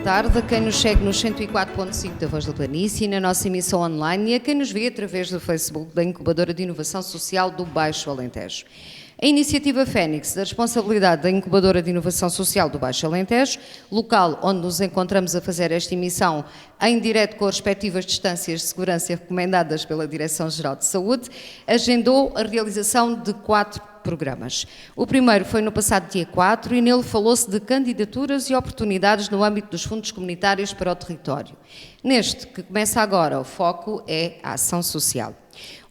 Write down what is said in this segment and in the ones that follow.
tarde a quem nos segue no 104.5 da Voz da Planície, na nossa emissão online e a quem nos vê através do Facebook da Incubadora de Inovação Social do Baixo Alentejo. A iniciativa Fénix, da responsabilidade da Incubadora de Inovação Social do Baixo Alentejo, local onde nos encontramos a fazer esta emissão em direto com as respectivas distâncias de segurança recomendadas pela Direção-Geral de Saúde, agendou a realização de 4 programas. O primeiro foi no passado dia 4 e nele falou-se de candidaturas e oportunidades no âmbito dos fundos comunitários para o território. Neste, que começa agora, o foco é a ação social.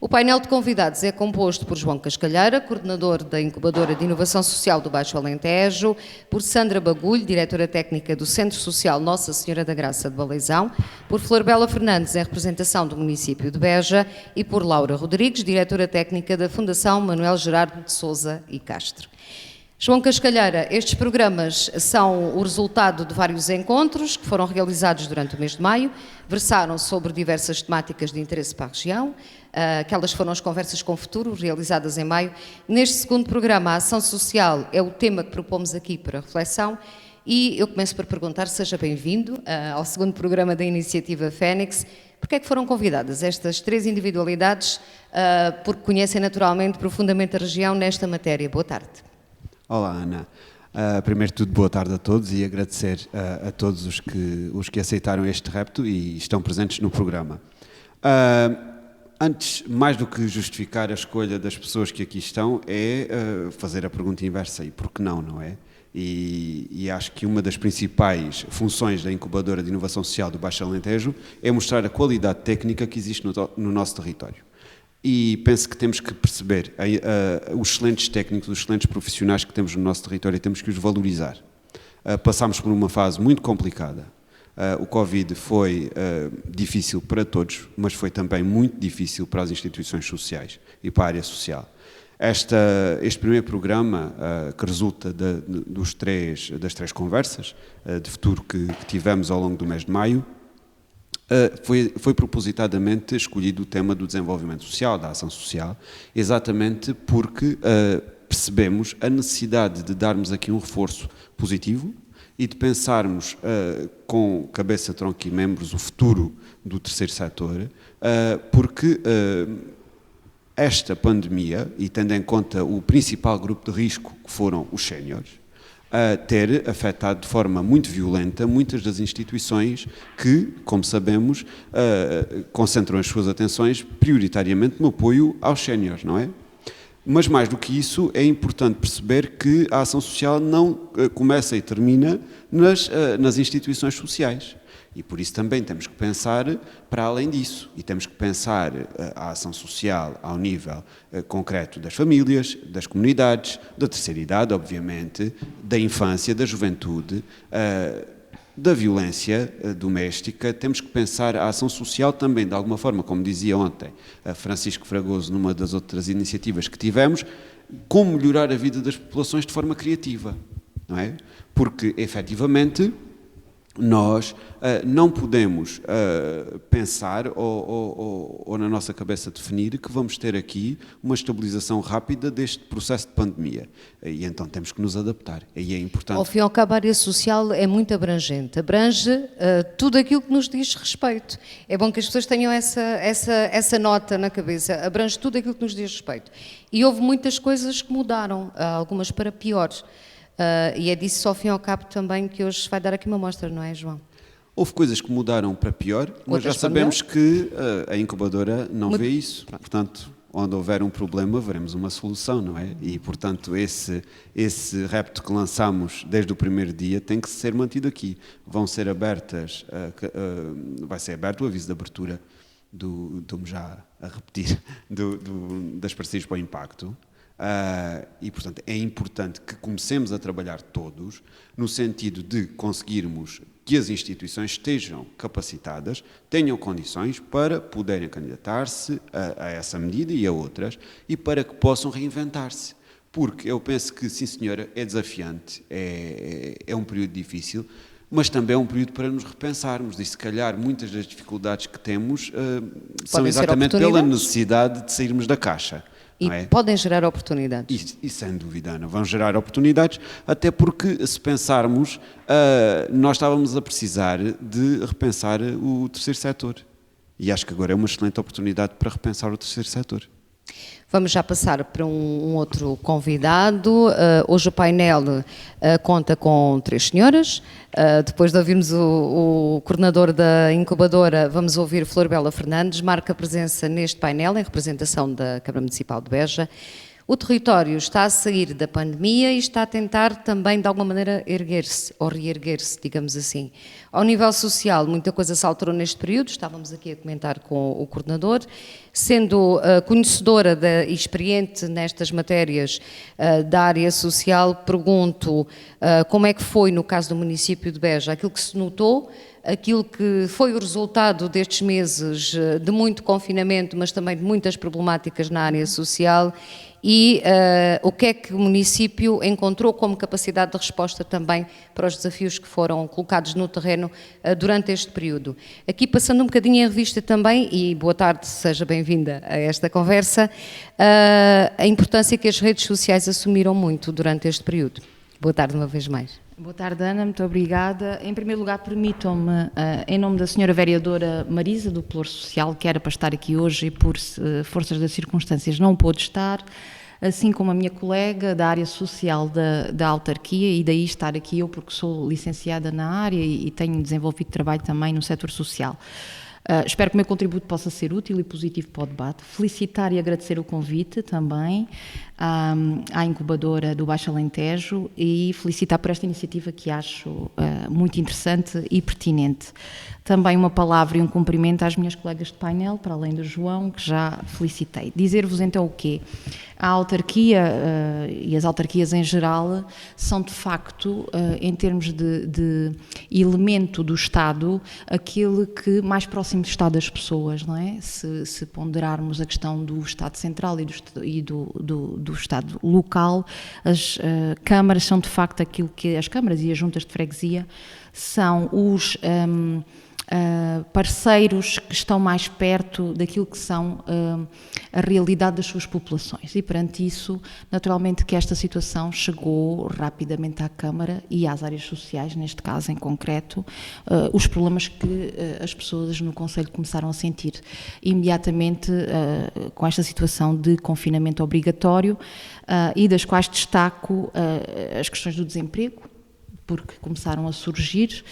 O painel de convidados é composto por João Cascalheira, coordenador da Incubadora de Inovação Social do Baixo Alentejo, por Sandra Bagulho, diretora técnica do Centro Social Nossa Senhora da Graça de Baleizão, por Florbela Fernandes, em representação do município de Beja, e por Laura Rodrigues, diretora técnica da Fundação Manuel Gerardo de Sousa e Castro. João Cascalheira, estes programas são o resultado de vários encontros que foram realizados durante o mês de maio, versaram sobre diversas temáticas de interesse para a região, aquelas foram as conversas com o futuro, realizadas em maio. Neste segundo programa, a ação social é o tema que propomos aqui para reflexão e eu começo por perguntar, seja bem-vindo ao segundo programa da iniciativa Fénix. Porquê é que foram convidadas estas 3 individualidades, porque conhecem naturalmente profundamente a região nesta matéria? Boa tarde. Olá, Ana. Primeiro de tudo, boa tarde a todos e agradecer a todos os que aceitaram este repto e estão presentes no programa. Antes, mais do que justificar a escolha das pessoas que aqui estão, é fazer a pergunta inversa, e por que não, não é? E acho que uma das principais funções da Incubadora de Inovação Social do Baixo Alentejo é mostrar a qualidade técnica que existe no nosso território. E penso que temos que perceber os excelentes técnicos, os excelentes profissionais que temos no nosso território e temos que os valorizar. Passámos por uma fase muito complicada. O Covid foi difícil para todos, mas foi também muito difícil para as instituições sociais e para a área social. Este primeiro programa, que resulta das 3 conversas de futuro que tivemos ao longo do mês de maio, foi propositadamente escolhido o tema do desenvolvimento social, da ação social, exatamente porque percebemos a necessidade de darmos aqui um reforço positivo e de pensarmos com cabeça, tronco e membros o futuro do terceiro setor, porque esta pandemia, e tendo em conta o principal grupo de risco que foram os séniores, ter afetado de forma muito violenta muitas das instituições que, como sabemos, concentram as suas atenções prioritariamente no apoio aos séniores, não é? Mas mais do que isso, é importante perceber que a ação social não começa e termina nas instituições sociais. E por isso também temos que pensar para além disso. E temos que pensar a ação social ao nível concreto das famílias, das comunidades, da terceira idade, obviamente, da infância, da juventude, da violência doméstica. Temos que pensar a ação social também, de alguma forma, como dizia ontem Francisco Fragoso, numa das outras iniciativas que tivemos, como melhorar a vida das populações de forma criativa, não é? Porque, efetivamente, nós não podemos pensar ou na nossa cabeça definir que vamos ter aqui uma estabilização rápida deste processo de pandemia. E então temos que nos adaptar. E é importante. Ao fim e ao cabo, a área social é muito abrangente. Abrange tudo aquilo que nos diz respeito. É bom que as pessoas tenham essa nota na cabeça. Abrange tudo aquilo que nos diz respeito. E houve muitas coisas que mudaram, algumas para piores. E é disso, ao fim e ao cabo, também que hoje vai dar aqui uma mostra, não é, João? Houve coisas que mudaram para pior, mas já sabemos que a incubadora não vê isso. Portanto, onde houver um problema, veremos uma solução, não é? E, portanto, esse repto que lançámos desde o primeiro dia tem que ser mantido aqui. Vão ser abertas, vai ser aberto o aviso de abertura estou-me já a repetir, das parcerias para o impacto. E, portanto, é importante que comecemos a trabalhar todos no sentido de conseguirmos que as instituições estejam capacitadas, tenham condições para poderem candidatar-se a essa medida e a outras e para que possam reinventar-se. Porque eu penso que, sim senhora, é desafiante, é um período difícil, mas também é um período para nos repensarmos e se calhar muitas das dificuldades que temos são exatamente pela necessidade de sairmos da caixa. E não é? podem gerar oportunidades. E sem dúvida, Ana, vão gerar oportunidades, até porque, se pensarmos, nós estávamos a precisar de repensar o terceiro setor. E acho que agora é uma excelente oportunidade para repensar o terceiro setor. Vamos já passar para um outro convidado. Hoje o painel conta com 3 senhoras. Depois de ouvirmos o coordenador da incubadora, vamos ouvir Flor Bela Fernandes, marca presença neste painel em representação da Câmara Municipal de Beja. O território está a sair da pandemia e está a tentar também, de alguma maneira, erguer-se, ou reerguer-se, digamos assim. Ao nível social, muita coisa se alterou neste período, estávamos aqui a comentar com o coordenador. Sendo conhecedora e experiente nestas matérias da área social, pergunto como é que foi, no caso do município de Beja, aquilo que se notou, aquilo que foi o resultado destes meses de muito confinamento, mas também de muitas problemáticas na área social, e o que é que o município encontrou como capacidade de resposta também para os desafios que foram colocados no terreno durante este período. Aqui passando um bocadinho em revista também, e boa tarde, seja bem-vinda a esta conversa, a importância que as redes sociais assumiram muito durante este período. Boa tarde uma vez mais. Boa tarde, Ana, muito obrigada. Em primeiro lugar, permitam-me, em nome da senhora vereadora Marisa, do Pluro Social, que era para estar aqui hoje e por forças das circunstâncias não pôde estar, assim como a minha colega da área social da autarquia, e daí estar aqui eu, porque sou licenciada na área e tenho desenvolvido trabalho também no setor social. Espero que o meu contributo possa ser útil e positivo para o debate. Felicitar e agradecer o convite também à incubadora do Baixo Alentejo e felicitar por esta iniciativa que acho muito interessante e pertinente. Também uma palavra e um cumprimento às minhas colegas de painel, para além do João, que já felicitei. Dizer-vos então o quê? A autarquia e as autarquias em geral são de facto, em termos de elemento do Estado, aquele que mais próximo do Estado das pessoas, não é? Se ponderarmos a questão do Estado Central e do Estado local, as câmaras são de facto aquilo que as câmaras e as juntas de freguesia são os parceiros que estão mais perto daquilo que são a realidade das suas populações, e perante isso, naturalmente que esta situação chegou rapidamente à Câmara e às áreas sociais, neste caso em concreto, os problemas que as pessoas no Conselho começaram a sentir imediatamente com esta situação de confinamento obrigatório, e das quais destaco as questões do desemprego, porque começaram a surgir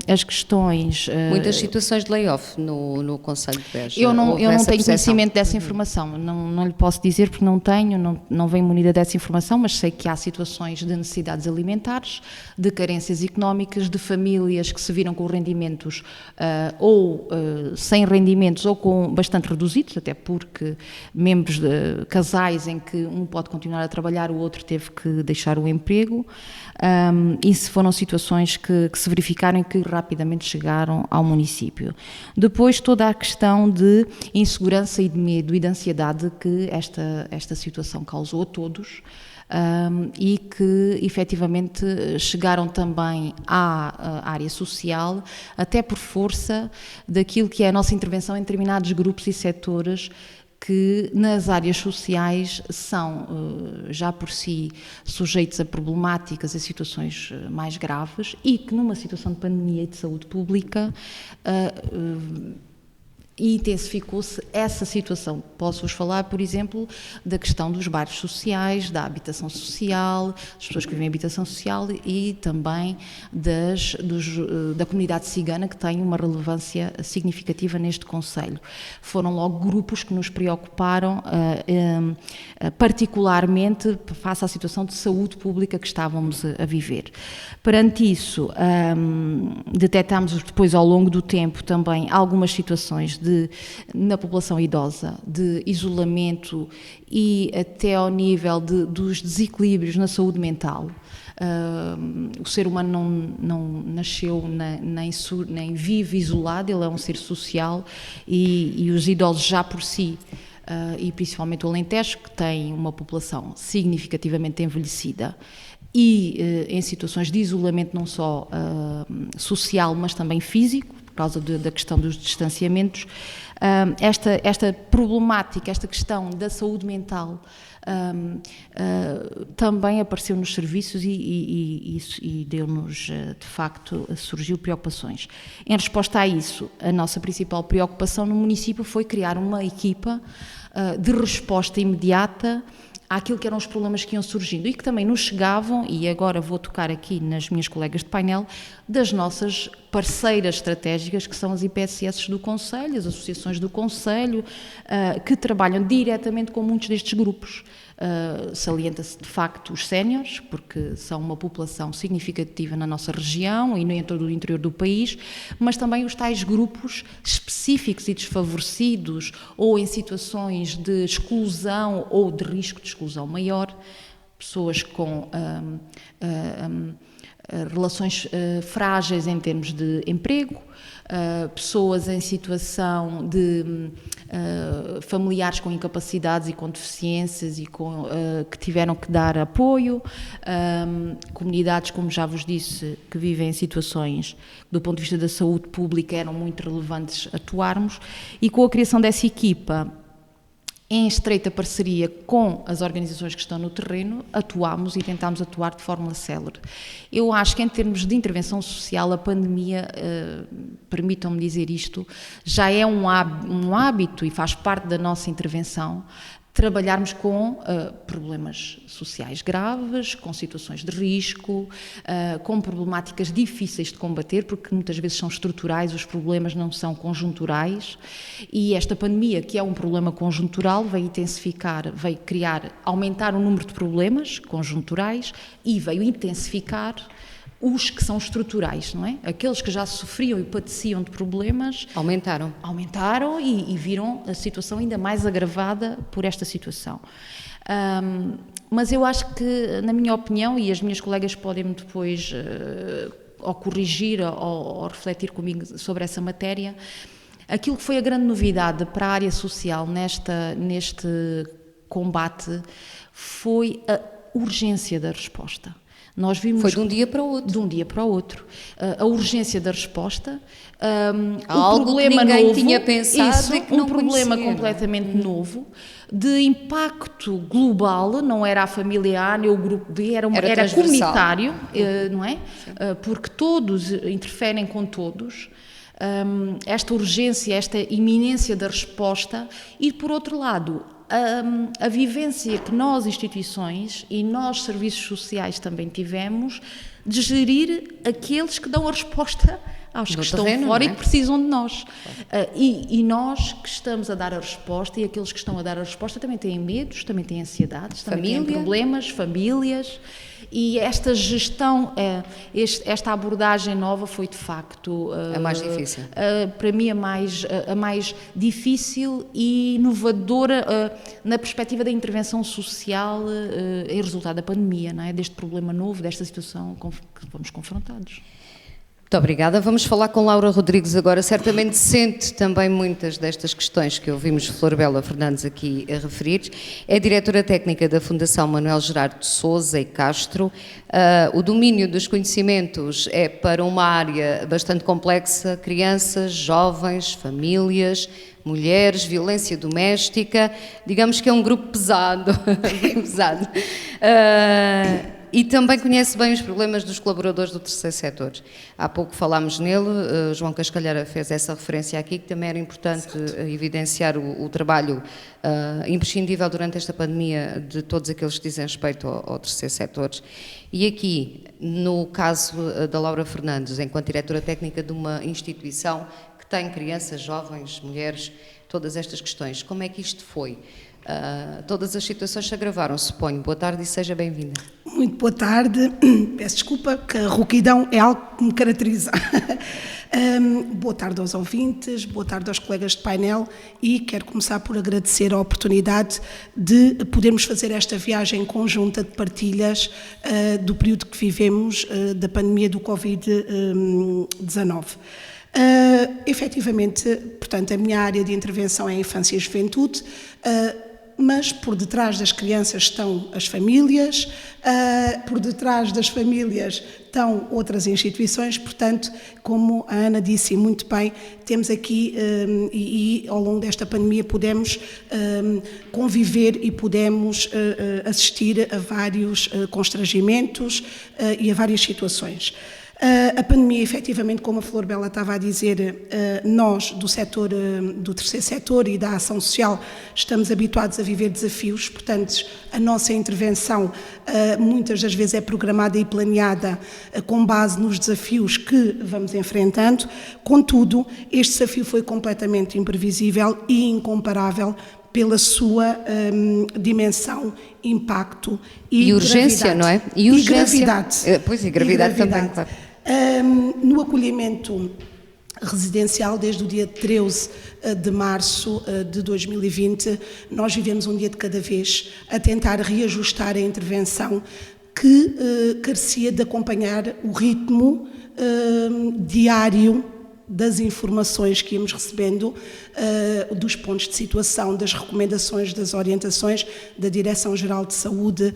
as questões... Muitas situações de layoff no Conselho de Beja. Eu não tenho conhecimento dessa informação, não lhe posso dizer porque não tenho, não venho munida dessa informação, mas sei que há situações de necessidades alimentares, de carências económicas, de famílias que se viram com rendimentos ou sem rendimentos ou com bastante reduzidos, até porque membros de casais em que um pode continuar a trabalhar, o outro teve que deixar o emprego. Isso foram situações que se verificaram e que rapidamente chegaram ao município. Depois, toda a questão de insegurança e de medo e de ansiedade que esta situação causou a todos, e que efetivamente chegaram também à área social, até por força daquilo que é a nossa intervenção em determinados grupos e setores que nas áreas sociais são já por si sujeitos a problemáticas e situações mais graves, e que numa situação de pandemia e de saúde pública e intensificou-se essa situação. Posso-vos falar, por exemplo, da questão dos bairros sociais, da habitação social, das pessoas que vivem em habitação social e também da comunidade cigana, que tem uma relevância significativa neste concelho. Foram logo grupos que nos preocuparam particularmente face à situação de saúde pública que estávamos a viver. Perante isso, detectámos depois ao longo do tempo também algumas situações na população idosa, de isolamento e até ao nível dos desequilíbrios na saúde mental. O ser humano não nasceu nem vive isolado, ele é um ser social, e os idosos já por si, e principalmente o Alentejo, que tem uma população significativamente envelhecida, e em situações de isolamento não só social, mas também físico, causa da questão dos distanciamentos, esta problemática, esta questão da saúde mental também apareceu nos serviços e deu-nos, de facto, surgiu preocupações. Em resposta a isso, a nossa principal preocupação no município foi criar uma equipa de resposta imediata àquilo que eram os problemas que iam surgindo e que também nos chegavam, e agora vou tocar aqui nas minhas colegas de painel, das nossas parceiras estratégicas, que são as IPSS do Conselho, as associações do Conselho, que trabalham diretamente com muitos destes grupos. Salienta-se de facto os séniores, porque são uma população significativa na nossa região e em todo o interior do país, mas também os tais grupos específicos e desfavorecidos ou em situações de exclusão ou de risco de exclusão maior, pessoas com relações frágeis em termos de emprego, pessoas em situação de familiares com incapacidades e com deficiências e que tiveram que dar apoio, comunidades, como já vos disse, que vivem em situações, do ponto de vista da saúde pública, eram muito relevantes atuarmos, e com a criação dessa equipa, em estreita parceria com as organizações que estão no terreno, atuámos e tentámos atuar de forma célere. Eu acho que em termos de intervenção social, a pandemia, permitam-me dizer isto, já é um hábito e faz parte da nossa intervenção, trabalharmos com problemas sociais graves, com situações de risco, com problemáticas difíceis de combater, porque muitas vezes são estruturais, os problemas não são conjunturais, e esta pandemia, que é um problema conjuntural, veio intensificar, veio aumentar o número de problemas conjunturais e veio intensificar os que são estruturais, não é? Aqueles que já sofriam e padeciam de problemas aumentaram e viram a situação ainda mais agravada por esta situação. Mas eu acho que, na minha opinião, e as minhas colegas podem-me depois ou corrigir ou refletir comigo sobre essa matéria, aquilo que foi a grande novidade para a área social neste combate foi a urgência da resposta. Nós vimos, foi de um dia para o outro. De um dia para o outro. A urgência da resposta, algo problema que ninguém novo, tinha pensado isso, e que não problema conhecia, completamente novo, de impacto global, não era a família A nem o grupo B, era comunitário, não é? Porque todos interferem com todos. Esta urgência, esta iminência da resposta e, por outro lado, a vivência que nós, instituições e nós, serviços sociais, também tivemos de gerir aqueles que dão a resposta aos que estão fora e que precisam de nós. E nós que estamos a dar a resposta e aqueles que estão a dar a resposta também têm medos, também têm ansiedades, também têm problemas, famílias. E esta gestão, esta abordagem nova foi de facto a mais difícil. Para mim a mais difícil e inovadora na perspectiva da intervenção social em resultado da pandemia, não é? Deste problema novo, desta situação que fomos confrontados. Muito obrigada. Vamos falar com Laura Rodrigues agora. Certamente sente também muitas destas questões que ouvimos Flor Bela Fernandes aqui a referir. É diretora técnica da Fundação Manuel Gerardo de Sousa e Castro. O domínio dos conhecimentos é para uma área bastante complexa: crianças, jovens, famílias, mulheres, violência doméstica. Digamos que é um grupo pesado, bem pesado. E também conhece bem os problemas dos colaboradores do terceiro setor. Há pouco falámos nele, João Cascalheira fez essa referência aqui, que também era importante evidenciar o trabalho imprescindível durante esta pandemia de todos aqueles que dizem respeito ao terceiro setor. E aqui, no caso da Laura Fernandes, enquanto diretora técnica de uma instituição que tem crianças, jovens, mulheres, todas estas questões, como é que isto foi? Todas as situações se agravaram, suponho. Boa tarde e seja bem-vinda. Muito boa tarde. Peço desculpa, que a rouquidão é algo que me caracteriza. Boa tarde aos ouvintes, boa tarde aos colegas de painel e quero começar por agradecer a oportunidade de podermos fazer esta viagem conjunta de partilhas do período que vivemos da pandemia do Covid-19. Efetivamente, portanto, a minha área de intervenção é a infância e juventude. mas por detrás das crianças estão as famílias, por detrás das famílias estão outras instituições, portanto, como a Ana disse muito bem, temos aqui, e ao longo desta pandemia pudemos conviver e pudemos assistir a vários constrangimentos e a várias situações. A pandemia, efetivamente, como a Flor Bela estava a dizer, nós do setor, do terceiro setor e da ação social estamos habituados a viver desafios, portanto a nossa intervenção muitas das vezes é programada e planeada com base nos desafios que vamos enfrentando, contudo este desafio foi completamente imprevisível e incomparável pela sua dimensão, impacto e urgência, gravidade. não é? E gravidade. Pois, e gravidade também, claro. No acolhimento residencial, desde o dia 13 de março de 2020, nós vivemos um dia de cada vez a tentar reajustar a intervenção que carecia de acompanhar o ritmo diário das informações que íamos recebendo, dos pontos de situação, das recomendações, das orientações da Direção-Geral de Saúde,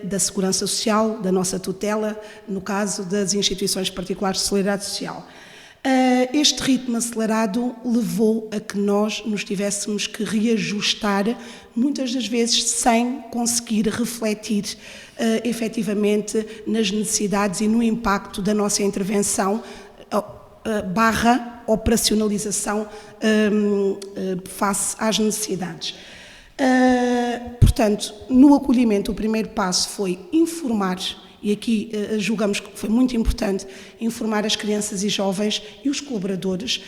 da Segurança Social, da nossa tutela, no caso das instituições particulares de solidariedade social. Este ritmo acelerado levou a que nós nos tivéssemos que reajustar, muitas das vezes sem conseguir refletir efetivamente nas necessidades e no impacto da nossa intervenção, barra operacionalização face às necessidades. Portanto, no acolhimento o primeiro passo foi informar, e aqui julgamos que foi muito importante, informar as crianças e jovens e os colaboradores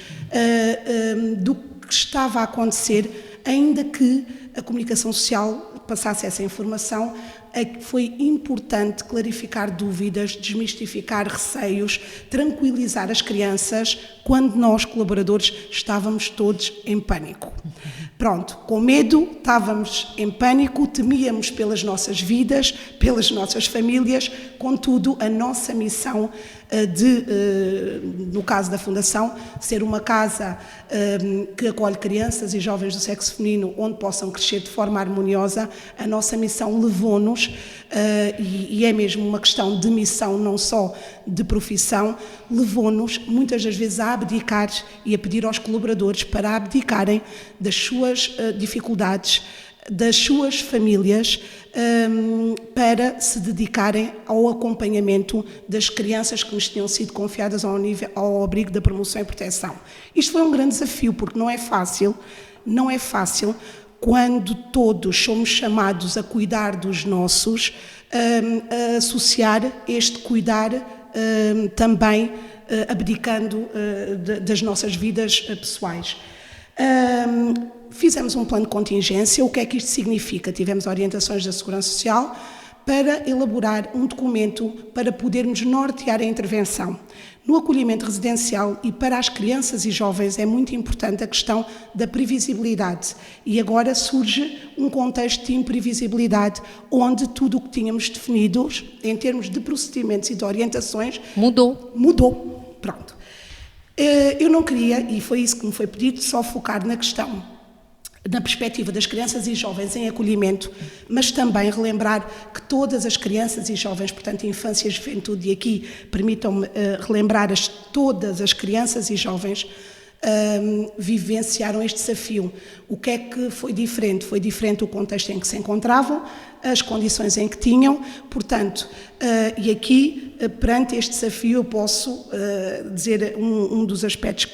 do que estava a acontecer, ainda que a comunicação social passasse essa informação. Foi importante clarificar dúvidas, desmistificar receios, tranquilizar as crianças quando nós, colaboradores, estávamos todos em pânico. Pronto, com medo, estávamos em pânico, temíamos pelas nossas vidas, pelas nossas famílias, contudo, a nossa missão no caso da Fundação, ser uma casa que acolhe crianças e jovens do sexo feminino onde possam crescer de forma harmoniosa, a nossa missão levou-nos, e é mesmo uma questão de missão, não só de profissão, levou-nos muitas das vezes a abdicar e a pedir aos colaboradores para abdicarem das suas dificuldades, das suas famílias, para se dedicarem ao acompanhamento das crianças que nos tinham sido confiadas ao abrigo da promoção e proteção. Isto foi um grande desafio, porque não é fácil quando todos somos chamados a cuidar dos nossos, a associar este cuidar também abdicando das nossas vidas pessoais. Fizemos um plano de contingência. O que é que isto significa? Tivemos orientações da Segurança Social para elaborar um documento para podermos nortear a intervenção. No acolhimento residencial e para as crianças e jovens é muito importante a questão da previsibilidade. E agora surge um contexto de imprevisibilidade, onde tudo o que tínhamos definido em termos de procedimentos e de orientações mudou. Pronto. Eu não queria, e foi isso que me foi pedido, só focar na questão, na perspectiva das crianças e jovens em acolhimento, mas também relembrar que todas as crianças e jovens, portanto, infância e juventude, e aqui permitam-me relembrar todas as crianças e jovens vivenciaram este desafio. O que é que foi diferente? Foi diferente o contexto em que se encontravam, as condições em que tinham, portanto, e aqui, perante este desafio, eu posso dizer um dos aspectos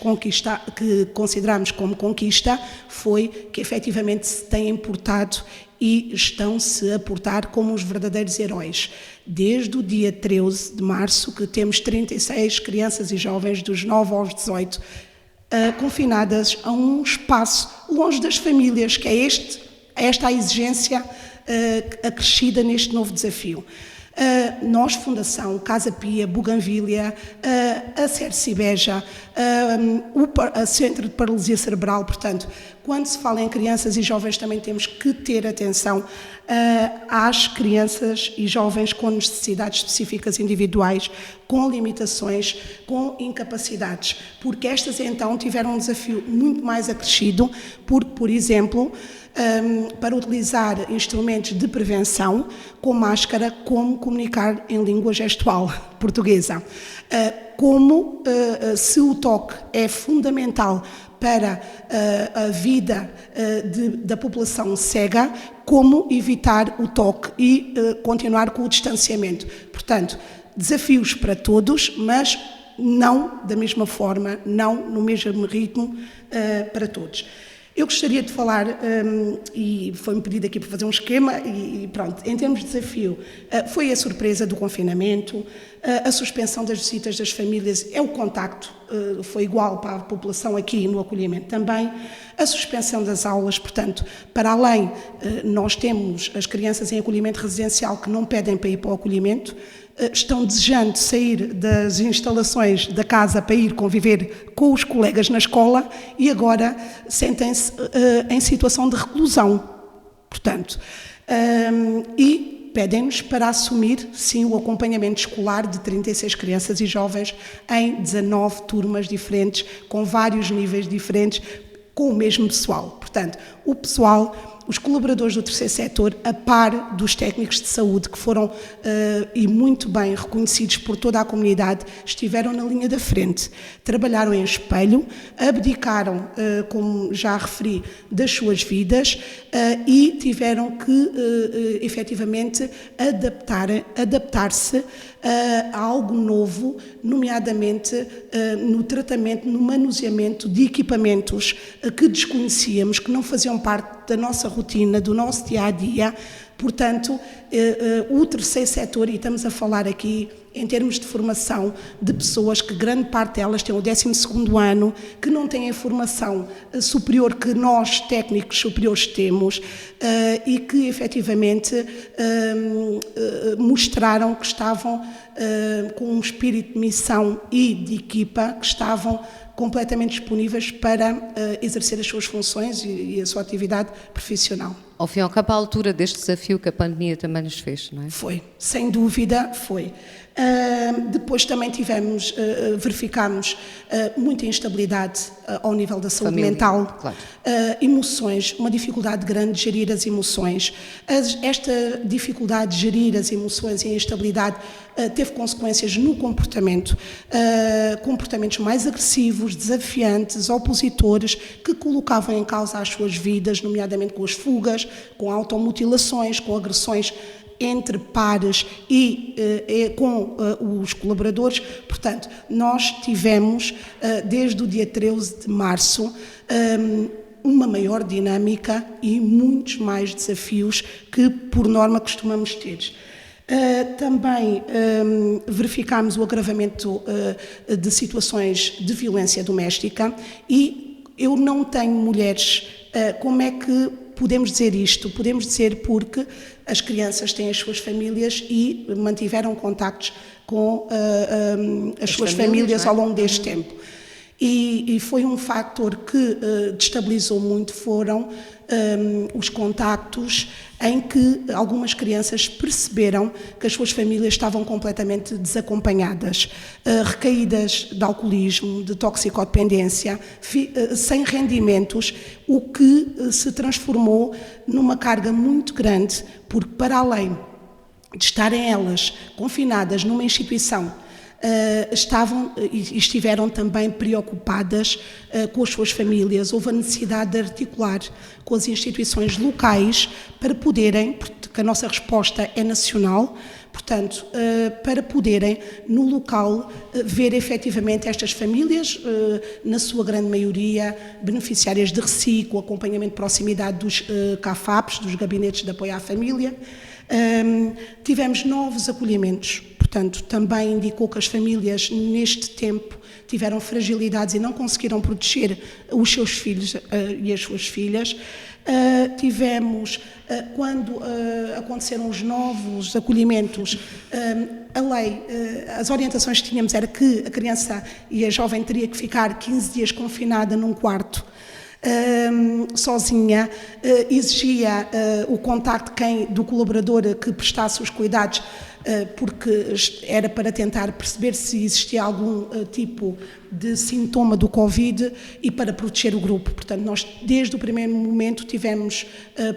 que consideramos como conquista foi que efetivamente se têm portado e estão-se a portar como os verdadeiros heróis. Desde o dia 13 de março, que temos 36 crianças e jovens dos 9 aos 18, confinadas a um espaço longe das famílias, que é esta a exigência acrescida neste novo desafio. Nós, Fundação, Casa Pia, Buganvília, a Cerci Beja, o Centro de Paralisia Cerebral, portanto, quando se fala em crianças e jovens também temos que ter atenção às crianças e jovens com necessidades específicas individuais, com limitações, com incapacidades, porque estas então tiveram um desafio muito mais acrescido, porque, por exemplo, para utilizar instrumentos de prevenção, com máscara, como comunicar em língua gestual portuguesa. Como se o toque é fundamental para a vida da população cega, como evitar o toque e continuar com o distanciamento. Portanto, desafios para todos, mas não da mesma forma, não no mesmo ritmo para todos. Eu gostaria de falar, e foi-me pedido aqui para fazer um esquema, e pronto, em termos de desafio, foi a surpresa do confinamento, a suspensão das visitas das famílias, é o contacto, foi igual para a população aqui no acolhimento também, a suspensão das aulas, portanto, para além, nós temos as crianças em acolhimento residencial que não pedem para ir para o acolhimento, estão desejando sair das instalações da casa para ir conviver com os colegas na escola e agora sentem-se em situação de reclusão. Portanto, e pedem-nos para assumir, sim, o acompanhamento escolar de 36 crianças e jovens em 19 turmas diferentes, com vários níveis diferentes, com o mesmo pessoal. Portanto, o pessoal, os colaboradores do terceiro setor, a par dos técnicos de saúde, que foram e muito bem reconhecidos por toda a comunidade, estiveram na linha da frente, trabalharam em espelho, abdicaram, como já referi, das suas vidas e tiveram que, efetivamente, adaptar-se a algo novo, nomeadamente no tratamento, no manuseamento de equipamentos que desconhecíamos, que não faziam parte da nossa rotina, do nosso dia-a-dia. Portanto, o terceiro setor, e estamos a falar aqui em termos de formação de pessoas que grande parte delas têm o 12º ano, que não têm a formação superior que nós, técnicos superiores, temos e que efetivamente mostraram que estavam com um espírito de missão e de equipa, que estavam completamente disponíveis para exercer as suas funções e a sua atividade profissional. Ao fim e ao cabo, à altura deste desafio que a pandemia também nos fez, não é? Foi, sem dúvida, foi. Depois também verificámos muita instabilidade ao nível da saúde mental, claro. Emoções, uma dificuldade grande de gerir as emoções. Esta dificuldade de gerir as emoções e a instabilidade teve consequências no comportamento, comportamentos mais agressivos, desafiantes, opositores, que colocavam em causa as suas vidas, nomeadamente com as fugas, com automutilações, com agressões entre pares e com os colaboradores. Portanto, nós tivemos, desde o dia 13 de março, uma maior dinâmica e muitos mais desafios que, por norma, costumamos ter. Também verificámos o agravamento de situações de violência doméstica e eu não tenho mulheres. Como é que podemos dizer isto? Podemos dizer porque as crianças têm as suas famílias e mantiveram contactos com as suas famílias ao longo deste tempo. E foi um fator que destabilizou muito, foram os contactos em que algumas crianças perceberam que as suas famílias estavam completamente desacompanhadas, recaídas de alcoolismo, de toxicodependência, sem rendimentos, o que se transformou numa carga muito grande, porque para além de estarem elas confinadas numa instituição, estiveram também preocupadas com as suas famílias. Houve a necessidade de articular com as instituições locais para poderem, porque a nossa resposta é nacional, portanto, para poderem, no local, ver efetivamente estas famílias, na sua grande maioria, beneficiárias de reciclo, acompanhamento de proximidade dos CAFAPs, dos Gabinetes de Apoio à Família. Tivemos novos acolhimentos, portanto, também indicou que as famílias, neste tempo, tiveram fragilidades e não conseguiram proteger os seus filhos e as suas filhas. Tivemos, quando aconteceram os novos acolhimentos, a lei, as orientações que tínhamos era que a criança e a jovem teria que ficar 15 dias confinada num quarto, sozinha, exigia o contacto do colaborador que prestasse os cuidados porque era para tentar perceber se existia algum tipo de sintoma do Covid e para proteger o grupo. Portanto, nós desde o primeiro momento tivemos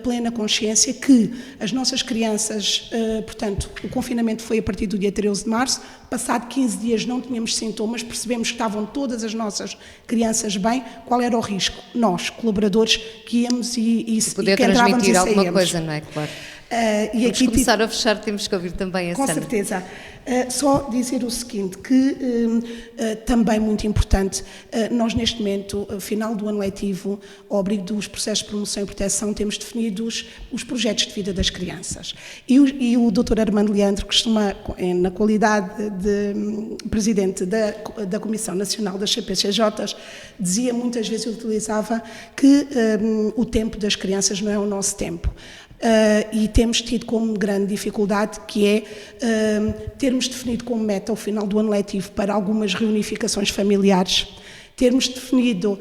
plena consciência que as nossas crianças, portanto, o confinamento foi a partir do dia 13 de março, passado 15 dias não tínhamos sintomas, percebemos que estavam todas as nossas crianças bem, qual era o risco? Nós, colaboradores, que íamos e poder que entrávamos e transmitir alguma saíamos. coisa, não é? Claro. E Vamos aqui começar a fechar, temos que ouvir também a com Sandra. certeza. Só dizer o seguinte, que também muito importante, nós neste momento, final do ano letivo, ao abrigo dos processos de promoção e proteção, temos definidos os projetos de vida das crianças. E o Dr. Armando Leandro costuma, na qualidade de presidente da Comissão Nacional das CPCJs, dizia muitas vezes, utilizava, que o tempo das crianças não é o nosso tempo. E temos tido como grande dificuldade que é termos definido como meta o final do ano letivo para algumas reunificações familiares, termos definido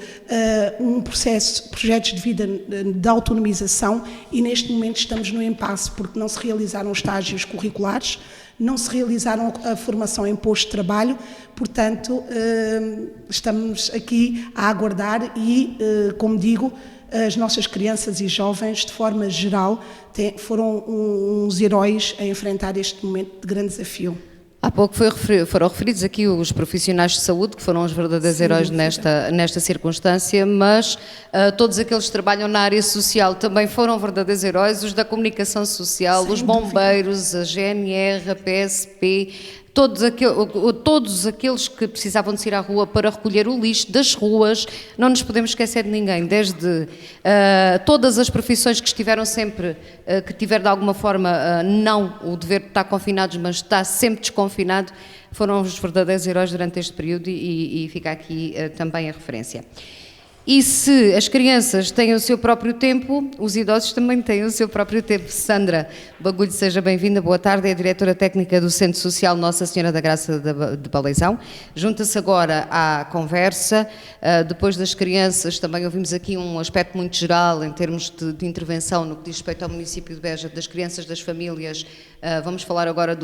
projetos de vida de autonomização e neste momento estamos no impasse porque não se realizaram estágios curriculares, não se realizaram a formação em posto de trabalho, portanto estamos aqui a aguardar e, como digo, as nossas crianças e jovens, de forma geral, foram uns heróis a enfrentar este momento de grande desafio. Há pouco foram referidos aqui os profissionais de saúde, que foram os verdadeiros heróis nesta circunstância, mas todos aqueles que trabalham na área social também foram verdadeiros heróis, os da comunicação social, os bombeiros, a GNR, a PSP, todos aqueles que precisavam de ir à rua para recolher o lixo das ruas, não nos podemos esquecer de ninguém, desde todas as profissões que estiveram sempre, que tiveram de alguma forma não o dever de estar confinados, mas está sempre desconfinado, foram os verdadeiros heróis durante este período e fica aqui também a referência. E se as crianças têm o seu próprio tempo, os idosos também têm o seu próprio tempo. Sandra Bagulho, seja bem-vinda, boa tarde, é a diretora técnica do Centro Social Nossa Senhora da Graça de Baleisão. Junta-se agora à conversa, depois das crianças também ouvimos aqui um aspecto muito geral em termos de intervenção no que diz respeito ao município de Beja, das crianças, das famílias. Vamos falar agora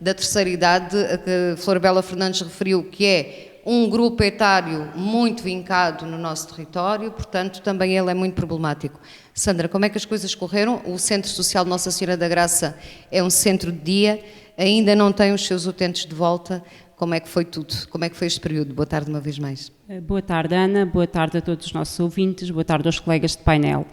da terceira idade, que Florabella Fernandes referiu, que é um grupo etário muito vincado no nosso território, portanto, também ele é muito problemático. Sandra, como é que as coisas correram? O Centro Social Nossa Senhora da Graça é um centro de dia, ainda não tem os seus utentes de volta. Como é que foi tudo? Como é que foi este período? Boa tarde uma vez mais. Boa tarde, Ana. Boa tarde a todos os nossos ouvintes. Boa tarde aos colegas de painel.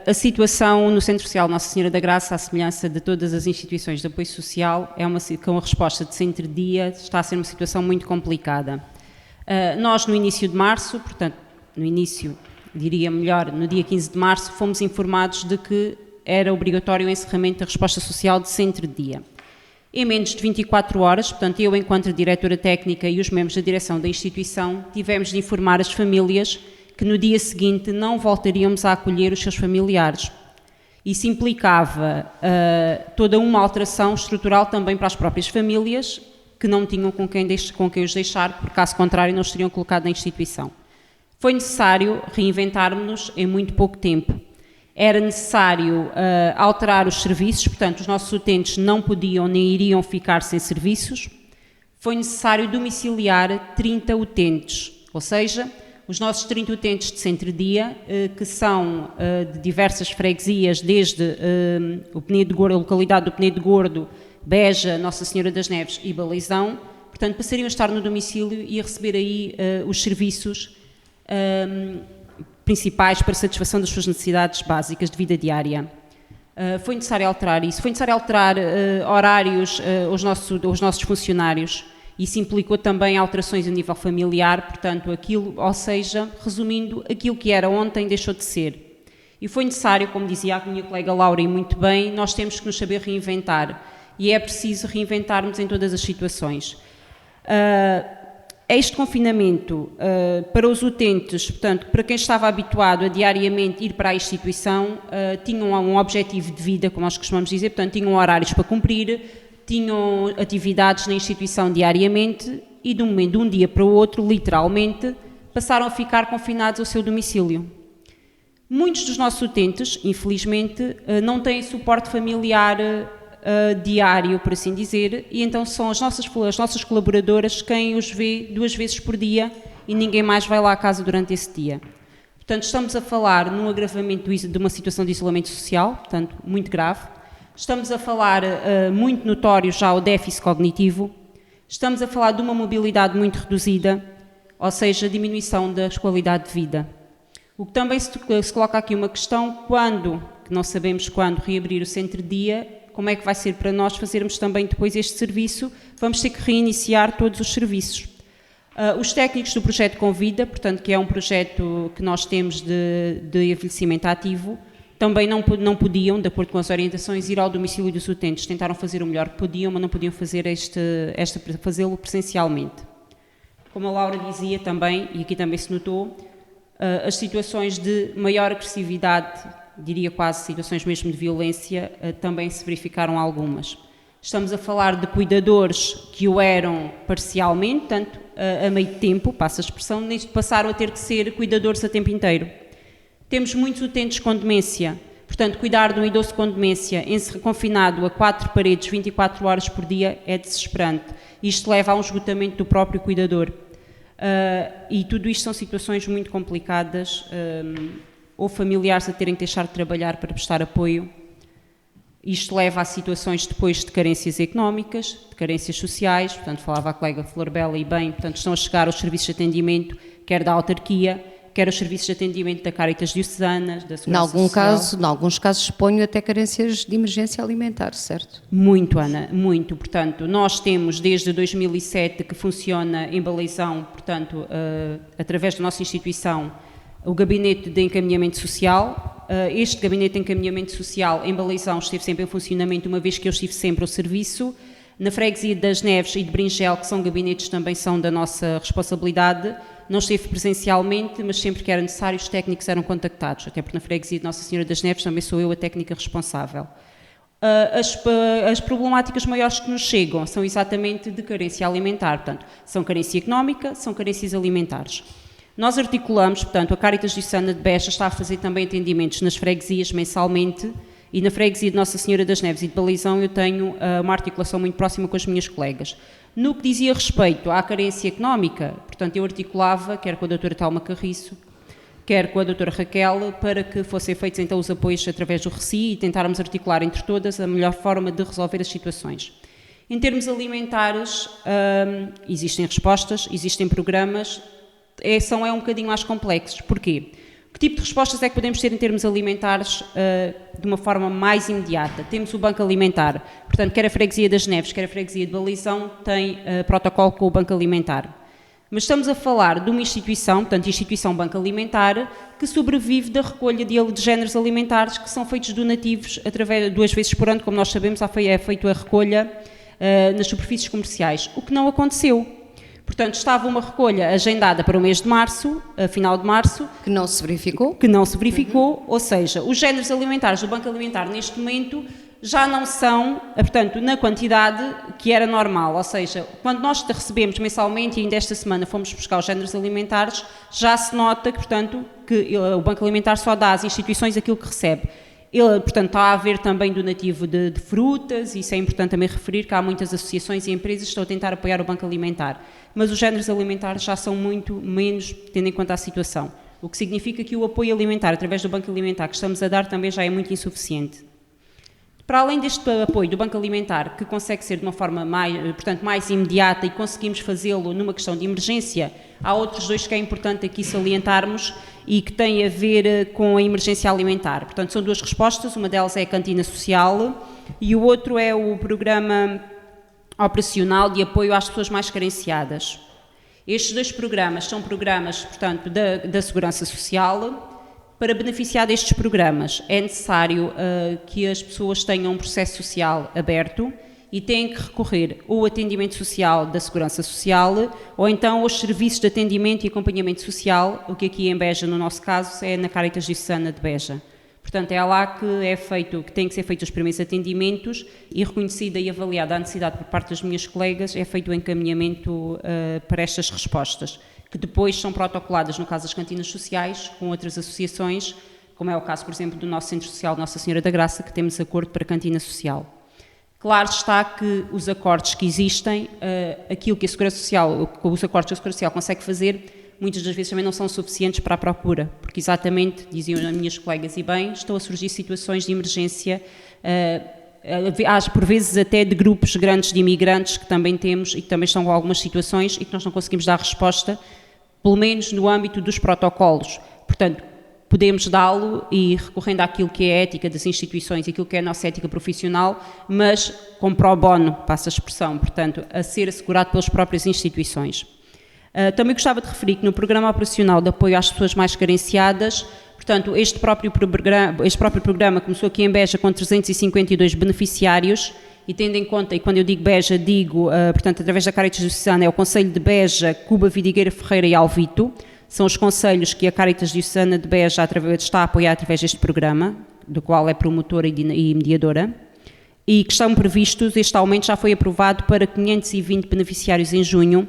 A situação no Centro Social Nossa Senhora da Graça, à semelhança de todas as instituições de apoio social, com a resposta de centro de dia, está a ser uma situação muito complicada. Nós, no início de março, portanto, no início, diria melhor, no dia 15 de março, fomos informados de que era obrigatório o encerramento da resposta social de centro de dia. Em menos de 24 horas, portanto, eu, enquanto diretora técnica e os membros da direção da instituição, tivemos de informar as famílias que no dia seguinte não voltaríamos a acolher os seus familiares. Isso implicava toda uma alteração estrutural também para as próprias famílias, que não tinham com quem os deixar, porque caso contrário não os teriam colocado na instituição. Foi necessário reinventarmos-nos em muito pouco tempo. Era necessário alterar os serviços, portanto os nossos utentes não podiam nem iriam ficar sem serviços. Foi necessário domiciliar 30 utentes, ou seja, os nossos 30 utentes de centro-dia, que são de diversas freguesias, desde o Penedo de Gordo, a localidade do Penedo de Gordo, Beja, Nossa Senhora das Neves e Baleisão, portanto passariam a estar no domicílio e a receber aí os serviços principais para a satisfação das suas necessidades básicas de vida diária. Foi necessário alterar isso, foi necessário alterar horários aos nossos funcionários. Isso implicou também alterações a nível familiar, portanto, ou seja, resumindo, aquilo que era ontem deixou de ser. E foi necessário, como dizia a minha colega Laura e muito bem, nós temos que nos saber reinventar e é preciso reinventarmos em todas as situações. Este confinamento, para os utentes, portanto, para quem estava habituado a diariamente ir para a instituição, tinham um objetivo de vida, como nós costumamos dizer, portanto, tinham horários para cumprir, tinham atividades na instituição diariamente e de um dia para o outro, literalmente, passaram a ficar confinados ao seu domicílio. Muitos dos nossos utentes, infelizmente, não têm suporte familiar diário, por assim dizer, e então são as nossas colaboradoras quem os vê 2 vezes por dia e ninguém mais vai lá à casa durante esse dia. Portanto, estamos a falar num agravamento de uma situação de isolamento social, portanto, muito grave. Estamos a falar, muito notório já, o déficit cognitivo. Estamos a falar de uma mobilidade muito reduzida, ou seja, diminuição da qualidade de vida. O que também se coloca aqui uma questão, que não sabemos quando reabrir o centro-dia, como é que vai ser para nós fazermos também depois este serviço? Vamos ter que reiniciar todos os serviços. Os técnicos do projeto Convida, portanto, que é um projeto que nós temos de envelhecimento ativo, também não podiam, de acordo com as orientações, ir ao domicílio dos utentes. Tentaram fazer o melhor que podiam, mas não podiam fazer fazê-lo presencialmente. Como a Laura dizia também, e aqui também se notou, as situações de maior agressividade, diria quase situações mesmo de violência, também se verificaram algumas. Estamos a falar de cuidadores que o eram parcialmente, tanto a meio tempo, passa a expressão, passaram a ter que ser cuidadores a tempo inteiro. Temos muitos utentes com demência, portanto, cuidar de um idoso com demência, confinado a 4 paredes, 24 horas por dia, é desesperante. Isto leva a um esgotamento do próprio cuidador. E tudo isto são situações muito complicadas, ou familiares a terem que deixar de trabalhar para prestar apoio. Isto leva a situações depois de carências económicas, de carências sociais, portanto, falava a colega Flor Bela e bem, portanto, estão a chegar aos serviços de atendimento, quer da autarquia, quer os serviços de atendimento da Caritas Diocesanas, da Segurança Social. Em alguns casos, exponho até carências de emergência alimentar, certo? Muito, Ana, muito. Portanto, nós temos desde 2007 que funciona em Baleizão, portanto, através da nossa instituição, o Gabinete de Encaminhamento Social. Este Gabinete de Encaminhamento Social em Baleizão esteve sempre em funcionamento, uma vez que eu estive sempre ao serviço. Na Freguesia das Neves e de Bringel, que são gabinetes também são da nossa responsabilidade, não esteve presencialmente, mas sempre que era necessário os técnicos eram contactados, até porque na Freguesia de Nossa Senhora das Neves também sou eu a técnica responsável. As problemáticas maiores que nos chegam são exatamente de carência alimentar, portanto, são carência económica, são carências alimentares. Nós articulamos, portanto, a Caritas Diocesana de Beja está a fazer também atendimentos nas freguesias mensalmente, e na freguesia de Nossa Senhora das Neves e de Baleizão eu tenho uma articulação muito próxima com as minhas colegas. No que dizia respeito à carência económica, portanto, eu articulava, quer com a doutora Talma Carriço, quer com a doutora Raquel, para que fossem feitos então os apoios através do RECI e tentarmos articular entre todas a melhor forma de resolver as situações. Em termos alimentares, existem respostas, existem programas, são um bocadinho mais complexos. Porquê? Que tipo de respostas é que podemos ter em termos alimentares de uma forma mais imediata? Temos o Banco Alimentar, portanto, quer a Freguesia das Neves, quer a Freguesia de Baleizão, tem protocolo com o Banco Alimentar. Mas estamos a falar de uma instituição, portanto, Instituição Banco Alimentar, que sobrevive da recolha de géneros alimentares que são feitos donativos 2 vezes por ano, como nós sabemos, é feita a recolha nas superfícies comerciais, o que não aconteceu. Portanto, estava uma recolha agendada para o mês de março, a final de março. Que não se verificou? Que não se verificou, ou seja, os géneros alimentares do Banco Alimentar neste momento já não são, portanto, na quantidade que era normal, ou seja, quando nós recebemos mensalmente, e ainda esta semana fomos buscar os géneros alimentares, já se nota que, portanto, que o Banco Alimentar só dá às instituições aquilo que recebe. Portanto, está a haver também donativo de frutas, e isso é importante também referir que há muitas associações e empresas que estão a tentar apoiar o Banco Alimentar, mas os géneros alimentares já são muito menos, tendo em conta a situação, o que significa que o apoio alimentar através do Banco Alimentar que estamos a dar também já é muito insuficiente. Para além deste apoio do Banco Alimentar, que consegue ser de uma forma mais imediata e conseguimos fazê-lo numa questão de emergência, há outros 2 que é importante aqui salientarmos e que têm a ver com a emergência alimentar. Portanto, são 2 respostas, uma delas é a cantina social e o outro é o programa operacional de apoio às pessoas mais carenciadas. Estes 2 programas são programas, portanto, da Segurança Social. Para beneficiar destes programas é necessário que as pessoas tenham um processo social aberto e têm que recorrer ou ao atendimento social da Segurança Social ou então aos serviços de atendimento e acompanhamento social, o que aqui em Beja, no nosso caso, é na Caritas Diocesana de Beja. Portanto, é lá que têm que ser feitos os primeiros atendimentos e reconhecida e avaliada a necessidade por parte das minhas colegas, é feito o encaminhamento para estas respostas, que depois são protocoladas, no caso das cantinas sociais, com outras associações, como é o caso, por exemplo, do nosso Centro Social Nossa Senhora da Graça, que temos acordo para a cantina social. Claro está que os acordos que existem, aquilo que a Segurança Social, os acordos que a Segurança Social consegue fazer, muitas das vezes também não são suficientes para a procura, porque exatamente, diziam as minhas colegas e bem, estão a surgir situações de emergência, há por vezes até de grupos grandes de imigrantes que também temos e que também estão com algumas situações e que nós não conseguimos dar resposta, pelo menos no âmbito dos protocolos. Portanto, podemos dá-lo e recorrendo àquilo que é a ética das instituições e aquilo que é a nossa ética profissional, mas com pro bono, passa a expressão, portanto, a ser assegurado pelas próprias instituições. Também gostava de referir que no Programa Operacional de Apoio às Pessoas Mais Carenciadas, portanto, este próprio programa começou aqui em Beja com 352 beneficiários e tendo em conta, e quando eu digo Beja, digo, portanto, através da Caritas Diocesana, é o Concelho de Beja, Cuba, Vidigueira, Ferreira e Alvito. São os concelhos que a Caritas Diocesana de Beja está a apoiar através deste programa, do qual é promotora e mediadora, e que estão previstos, este aumento já foi aprovado para 520 beneficiários em junho,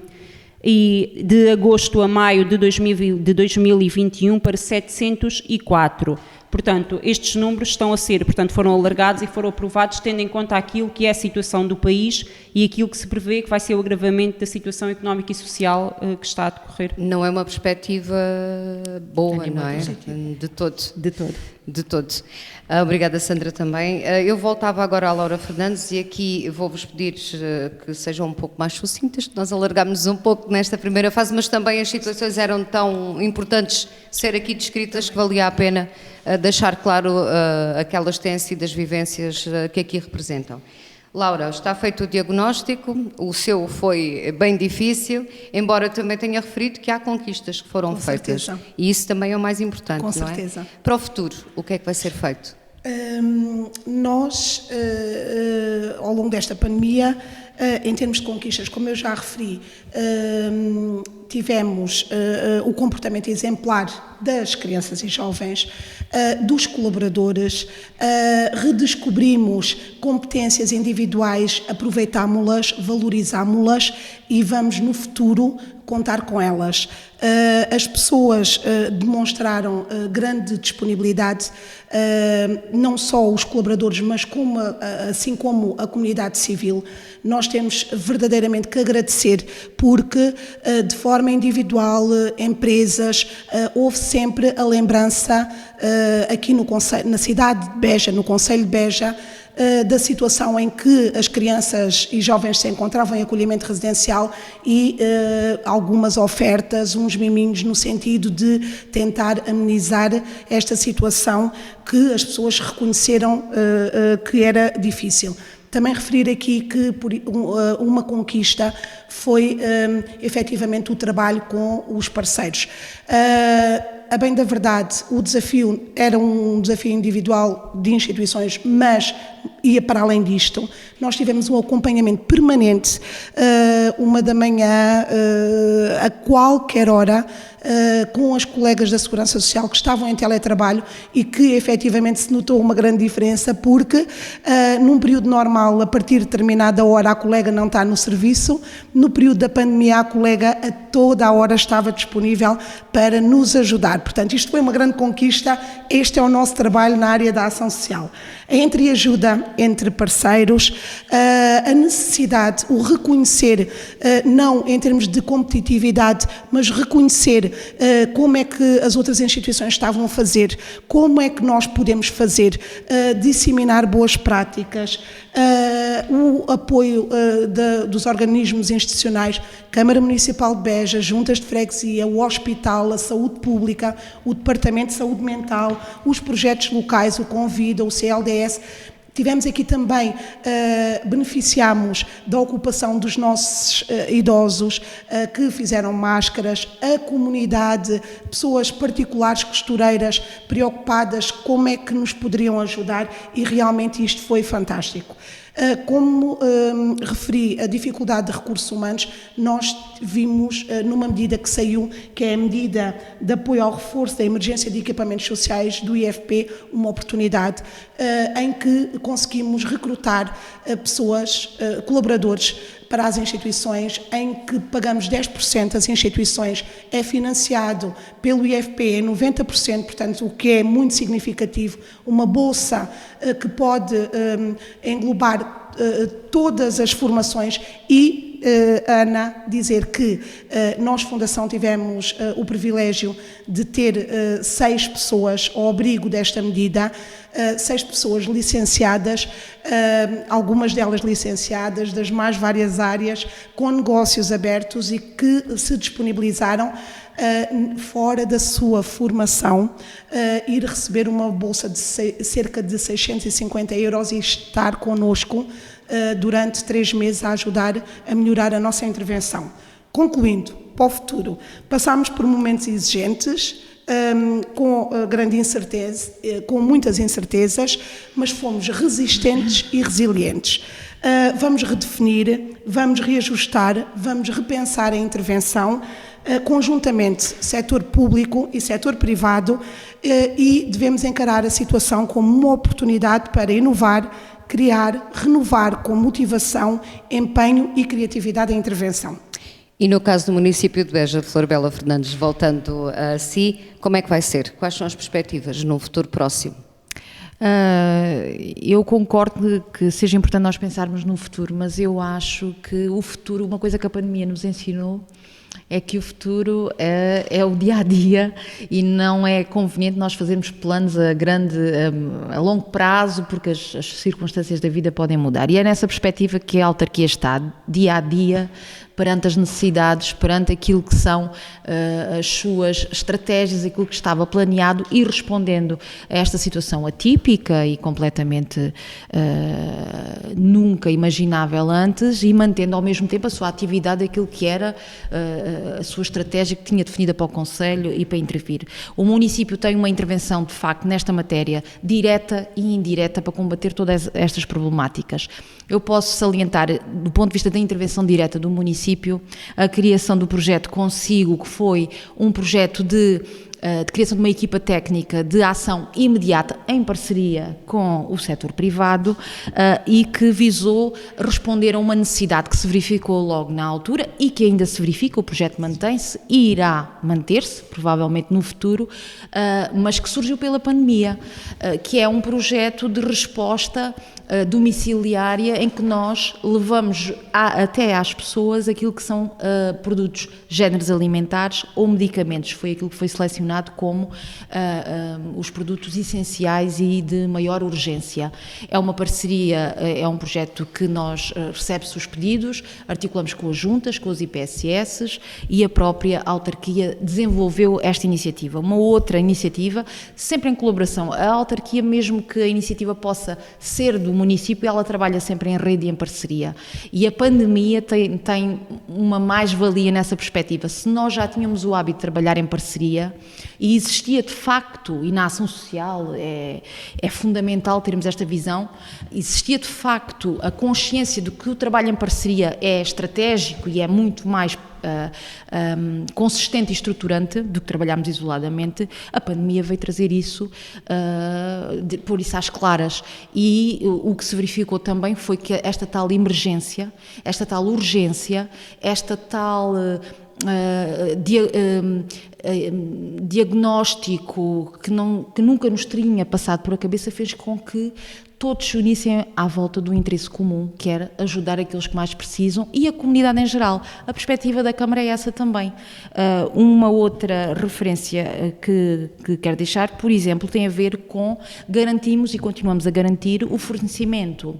e de agosto a maio de 2021 para 704. Portanto, estes números estão a ser, portanto, foram alargados e foram aprovados tendo em conta aquilo que é a situação do país e aquilo que se prevê que vai ser o agravamento da situação económica e social que está a decorrer. Não é uma perspectiva boa, não é? De todo. De todo. De todo. Obrigada, Sandra, também. Eu voltava agora à Laura Fernandes e aqui vou-vos pedir que sejam um pouco mais sucintas, que nós alargámos um pouco nesta primeira fase, mas também as situações eram tão importantes ser aqui descritas que valia a pena deixar claro aquelas têm sido as vivências que aqui representam. Laura, está feito o diagnóstico, o seu foi bem difícil, embora também tenha referido que há conquistas que foram feitas. Certeza. E isso também é o mais importante, Com não certeza. é? Para o futuro, o que é que vai ser feito? Nós, ao longo desta pandemia, em termos de conquistas, como eu já referi, tivemos o comportamento exemplar das crianças e jovens, dos colaboradores, redescobrimos competências individuais, aproveitámo-las, valorizámo-las e vamos no futuro contar com elas. As pessoas demonstraram grande disponibilidade, não só os colaboradores, mas assim como a comunidade civil. Nós temos verdadeiramente que agradecer porque, de forma individual, empresas, houve sempre a lembrança aqui no concelho, na cidade de Beja, no concelho de Beja, da situação em que as crianças e jovens se encontravam em acolhimento residencial e algumas ofertas, uns miminhos no sentido de tentar amenizar esta situação que as pessoas reconheceram que era difícil. Também referir aqui que uma conquista foi efetivamente o trabalho com os parceiros. A bem da verdade, o desafio era um desafio individual de instituições, mas ia para além disto. Nós tivemos um acompanhamento permanente, 1h a qualquer hora, com as colegas da Segurança Social que estavam em teletrabalho e que efetivamente se notou uma grande diferença porque num período normal, a partir de determinada hora, a colega não está no serviço, no período da pandemia a colega a toda a hora estava disponível para nos ajudar. Portanto, isto foi uma grande conquista, este é o nosso trabalho na área da ação social. A entreajuda entre parceiros, a necessidade, o reconhecer, não em termos de competitividade, mas reconhecer como é que as outras instituições estavam a fazer, como é que nós podemos fazer, disseminar boas práticas, o apoio dos organismos institucionais, Câmara Municipal de Beja, Juntas de Freguesia, o Hospital, a Saúde Pública, o Departamento de Saúde Mental, os projetos locais, o Convida, o CLDS. Tivemos aqui também, beneficiámos da ocupação dos nossos idosos que fizeram máscaras, a comunidade, pessoas particulares, costureiras, preocupadas como é que nos poderiam ajudar e realmente isto foi fantástico. Como referi a dificuldade de recursos humanos, nós vimos numa medida que saiu, que é a medida de apoio ao reforço da emergência de equipamentos sociais do IFP, uma oportunidade em que conseguimos recrutar pessoas, colaboradores para as instituições, em que pagamos 10% das instituições, é financiado pelo IFP em 90%, portanto, o que é muito significativo, uma bolsa que pode englobar renovar todas as formações e, Ana, dizer que nós, Fundação, tivemos o privilégio de ter 6 pessoas ao abrigo desta medida, 6 pessoas licenciadas, algumas delas licenciadas das mais várias áreas, com negócios abertos e que se disponibilizaram fora da sua formação, ir receber uma bolsa de cerca de 650 euros e estar connosco durante 3 meses a ajudar a melhorar a nossa intervenção. Concluindo, para o futuro, passámos por momentos exigentes, com grande incerteza, com muitas incertezas, mas fomos resistentes e resilientes. Vamos redefinir, vamos reajustar, vamos repensar a intervenção, conjuntamente setor público e setor privado, e devemos encarar a situação como uma oportunidade para inovar, criar, renovar com motivação, empenho e criatividade a intervenção. E no caso do município de Beja de Flor Bela Fernandes, voltando a si, como é que vai ser? Quais são as perspectivas no futuro próximo? Eu concordo que seja importante nós pensarmos no futuro, mas eu acho que o futuro, uma coisa que a pandemia nos ensinou, é que o futuro é o dia-a-dia e não é conveniente nós fazermos planos a longo prazo, porque as circunstâncias da vida podem mudar. E é nessa perspectiva que a autarquia está, dia-a-dia, perante as necessidades, perante aquilo que são as suas estratégias, aquilo que estava planeado e respondendo a esta situação atípica e completamente nunca imaginável antes, e mantendo ao mesmo tempo a sua atividade, aquilo que era a sua estratégia que tinha definida para o Conselho e para intervir. O município tem uma intervenção, de facto, nesta matéria, direta e indireta, para combater todas estas problemáticas. Eu posso salientar, do ponto de vista da intervenção direta do município, a criação do projeto Consigo, que foi um projeto de criação de uma equipa técnica de ação imediata em parceria com o setor privado e que visou responder a uma necessidade que se verificou logo na altura e que ainda se verifica. O projeto mantém-se e irá manter-se, provavelmente no futuro, mas que surgiu pela pandemia, que é um projeto de resposta domiciliária em que nós levamos até às pessoas aquilo que são produtos, géneros alimentares ou medicamentos. Foi aquilo que foi selecionado como os produtos essenciais e de maior urgência. É uma parceria, é um projeto que nós recebe-se os pedidos, articulamos com as juntas, com os IPSS, e a própria autarquia desenvolveu esta iniciativa. Uma outra iniciativa, sempre em colaboração, a autarquia, mesmo que a iniciativa possa ser do município, ela trabalha sempre em rede e em parceria. E a pandemia tem uma mais-valia nessa perspectiva. Se nós já tínhamos o hábito de trabalhar em parceria, e existia de facto, e na ação social é fundamental termos esta visão, existia de facto a consciência de que o trabalho em parceria é estratégico e é muito mais consistente e estruturante do que trabalharmos isoladamente. A pandemia veio trazer isso, pôr isso às claras, e o que se verificou também foi que esta tal emergência, esta tal urgência, esta tal diagnóstico que nunca nos tinha passado por a cabeça fez com que todos se unissem à volta do interesse comum, que era ajudar aqueles que mais precisam e a comunidade em geral. A perspectiva da Câmara é essa também. Uma outra referência que quero deixar, por exemplo, tem a ver com garantimos e continuamos a garantir o fornecimento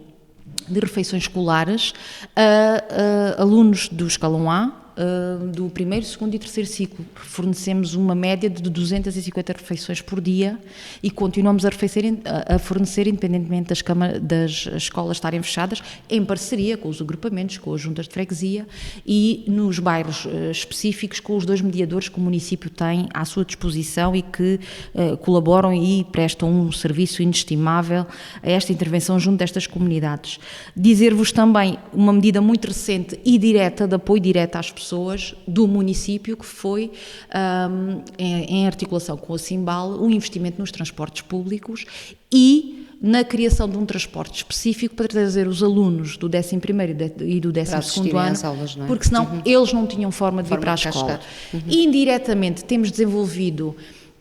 de refeições escolares a alunos do escalão A, do primeiro, segundo e terceiro ciclo. Fornecemos uma média de 250 refeições por dia e continuamos a fornecer, independentemente das escolas estarem fechadas, em parceria com os agrupamentos, com as juntas de freguesia e nos bairros específicos, com os 2 mediadores que o município tem à sua disposição e que colaboram e prestam um serviço inestimável a esta intervenção junto destas comunidades. Dizer-vos também uma medida muito recente e direta, de apoio direto às pessoas do município, que foi, em articulação com a Simbal, um investimento nos transportes públicos e na criação de um transporte específico para trazer os alunos do 11º e do 12º ano, aulas, não é? Porque senão eles não tinham forma de vir para a escola. Indiretamente temos desenvolvido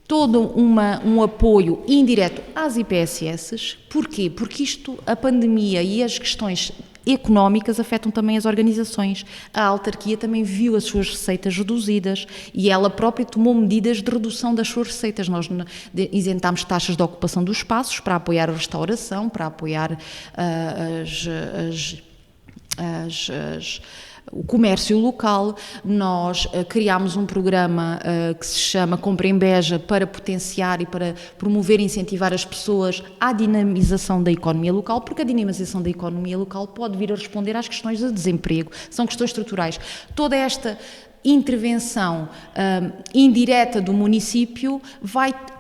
todo um apoio indireto às IPSS. Porquê? Porque a pandemia e as questões económicas afetam também as organizações. A autarquia também viu as suas receitas reduzidas e ela própria tomou medidas de redução das suas receitas. Nós isentámos taxas de ocupação dos espaços para apoiar a restauração, para apoiar o comércio local. Nós criámos um programa que se chama Compra em Beja para potenciar e para promover e incentivar as pessoas à dinamização da economia local, porque a dinamização da economia local pode vir a responder às questões de desemprego, são questões estruturais. Toda esta intervenção indireta do município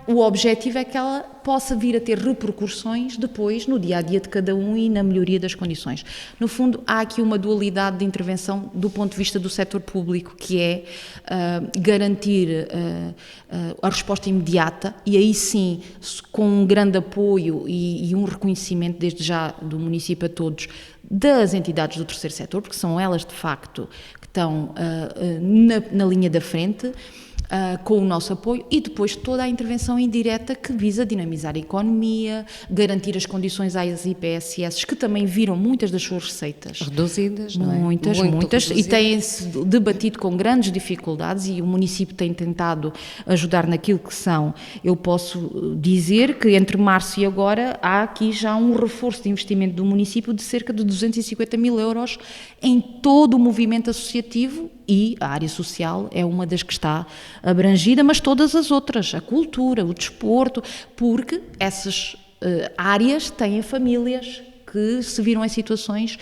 o objetivo é que ela possa vir a ter repercussões depois no dia-a-dia de cada um e na melhoria das condições. No fundo, há aqui uma dualidade de intervenção do ponto de vista do setor público, que é garantir a resposta imediata e aí sim, com um grande apoio e um reconhecimento desde já do município a todos, das entidades do terceiro setor, porque são elas de facto que estão na linha da frente, com o nosso apoio, e depois toda a intervenção indireta que visa dinamizar a economia, garantir as condições às IPSS, que também viram muitas das suas receitas reduzidas, não é? Muitas, Reduzidas. E têm-se debatido com grandes dificuldades e o município tem tentado ajudar naquilo que são. Eu posso dizer que entre março e agora há aqui já um reforço de investimento do município de cerca de 250 mil euros em todo o movimento associativo, e a área social é uma das que está abrangida, mas todas as outras, a cultura, o desporto, porque essas áreas têm famílias que se viram em situações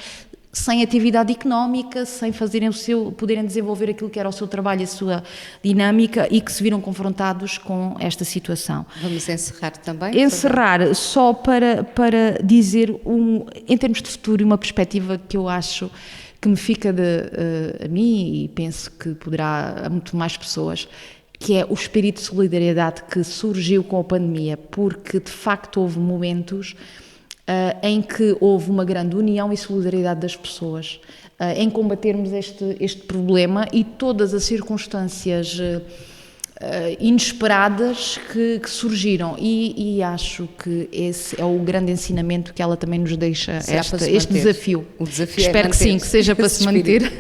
sem atividade económica, sem fazerem poderem desenvolver aquilo que era o seu trabalho, a sua dinâmica, e que se viram confrontados com esta situação. Vamos encerrar também? Encerrar só para dizer, em termos de futuro, uma perspectiva que eu acho que me fica a mim, e penso que poderá a muito mais pessoas, que é o espírito de solidariedade que surgiu com a pandemia, porque de facto houve momentos em que houve uma grande união e solidariedade das pessoas em combatermos este problema, e todas as circunstâncias inesperadas que surgiram, e acho que esse é o grande ensinamento que ela também nos deixa, este desafio. O desafio espero que sim, que seja para se manter.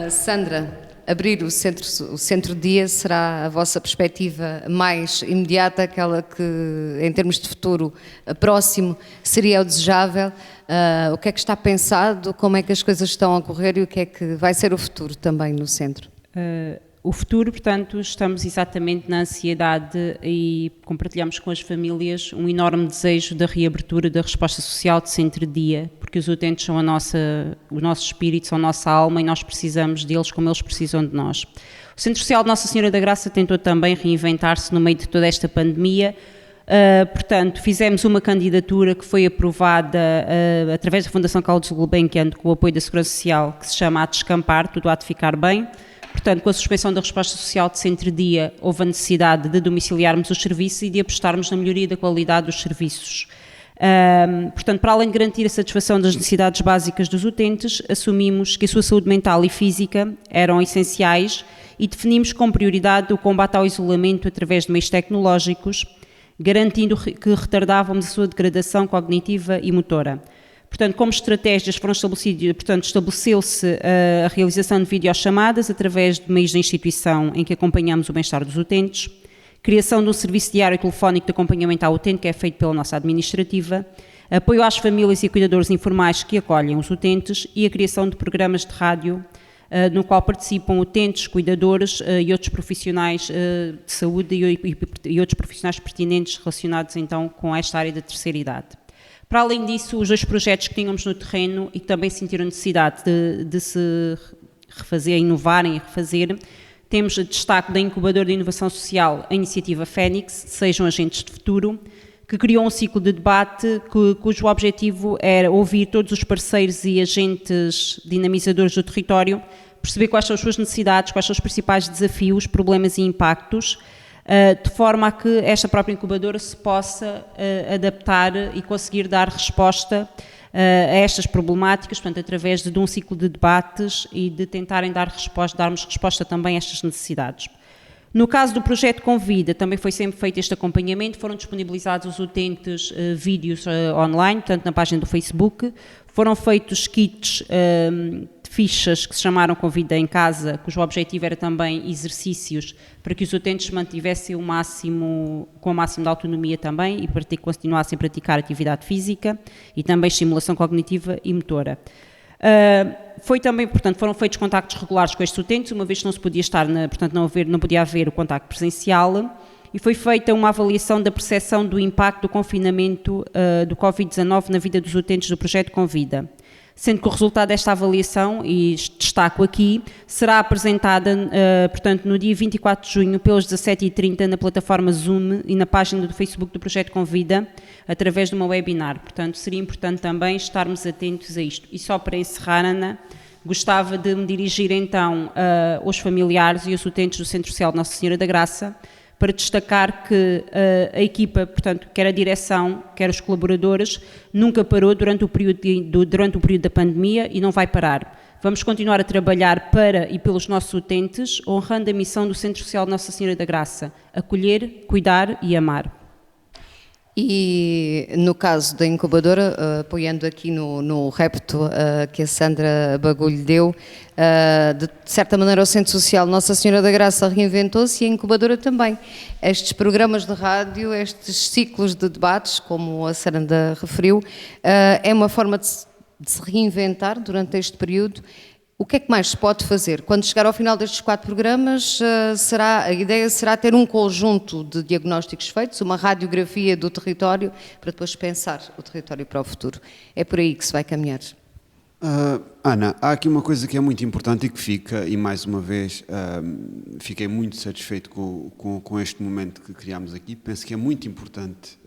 Sandra, abrir o centro-dia será a vossa perspectiva mais imediata, aquela que, em termos de futuro próximo, seria o desejável. O que é que está pensado, como é que as coisas estão a correr e o que é que vai ser o futuro também no centro? O futuro, portanto, estamos exatamente na ansiedade e compartilhamos com as famílias um enorme desejo da reabertura da resposta social de centro-dia, porque os utentes são o nosso espírito, são a nossa alma, e nós precisamos deles como eles precisam de nós. O Centro Social de Nossa Senhora da Graça tentou também reinventar-se no meio de toda esta pandemia. Portanto, fizemos uma candidatura que foi aprovada através da Fundação Carlos Gulbenkian, com o apoio da Segurança Social, que se chama A Descampar, tudo há de ficar bem. Portanto, com a suspensão da resposta social de centro-dia, houve a necessidade de domiciliarmos os serviços e de apostarmos na melhoria da qualidade dos serviços. Portanto, para além de garantir a satisfação das necessidades básicas dos utentes, assumimos que a sua saúde mental e física eram essenciais e definimos como prioridade o combate ao isolamento através de meios tecnológicos, garantindo que retardávamos a sua degradação cognitiva e motora. Portanto, como estratégias foram estabelecidas, estabeleceu-se a realização de videochamadas através de meios da instituição em que acompanhamos o bem-estar dos utentes, criação de um serviço diário telefónico de acompanhamento ao utente, que é feito pela nossa administrativa, apoio às famílias e cuidadores informais que acolhem os utentes, e a criação de programas de rádio no qual participam utentes, cuidadores e outros profissionais de saúde e outros profissionais pertinentes relacionados então com esta área da terceira idade. Para além disso, os dois projetos que tínhamos no terreno e que também sentiram necessidade de se refazer, inovarem e refazer, temos destaque da incubadora de inovação social, a iniciativa Fénix, Sejam Agentes de Futuro, que criou um ciclo de debate cujo objetivo era ouvir todos os parceiros e agentes dinamizadores do território, perceber quais são as suas necessidades, quais são os principais desafios, problemas e impactos, de forma a que esta própria incubadora se possa adaptar e conseguir dar resposta a estas problemáticas, portanto, através de um ciclo de debates e de tentarem darmos resposta também a estas necessidades. No caso do projeto Convida, também foi sempre feito este acompanhamento, foram disponibilizados os utentes vídeos online, tanto na página do Facebook, foram feitos kits de fichas que se chamaram Convida em Casa, cujo objetivo era também exercícios para que os utentes mantivessem com o máximo de autonomia também e para que continuassem a praticar atividade física e também estimulação cognitiva e motora. Foi também, portanto, foram feitos contactos regulares com estes utentes, uma vez que não se podia estar, portanto, não podia haver o contacto presencial, e foi feita uma avaliação da percepção do impacto do confinamento do Covid-19 na vida dos utentes do projeto Convida. Sendo que o resultado desta avaliação, e destaco aqui, será apresentada, portanto, no dia 24 de junho, pelas 17h30, na plataforma Zoom e na página do Facebook do Projeto Convida, através de uma webinar. Portanto, seria importante também estarmos atentos a isto. E só para encerrar, Ana, gostava de me dirigir então aos familiares e aos utentes do Centro Social de Nossa Senhora da Graça, para destacar que a equipa, portanto, quer a direção, quer os colaboradores, nunca parou durante o período da pandemia e não vai parar. Vamos continuar a trabalhar para e pelos nossos utentes, honrando a missão do Centro Social de Nossa Senhora da Graça, acolher, cuidar e amar. E no caso da incubadora, apoiando aqui no repto que a Sandra Bagulho deu, de certa maneira o Centro Social Nossa Senhora da Graça reinventou-se e a incubadora também. Estes programas de rádio, estes ciclos de debates, como a Sandra referiu, é uma forma de se reinventar durante este período. O que é que mais se pode fazer? Quando chegar ao final destes 4 programas, a ideia será ter um conjunto de diagnósticos feitos, uma radiografia do território, para depois pensar o território para o futuro. É por aí que se vai caminhar. Ana, há aqui uma coisa que é muito importante e que fica, e mais uma vez fiquei muito satisfeito com este momento que criámos aqui. Penso que é muito importante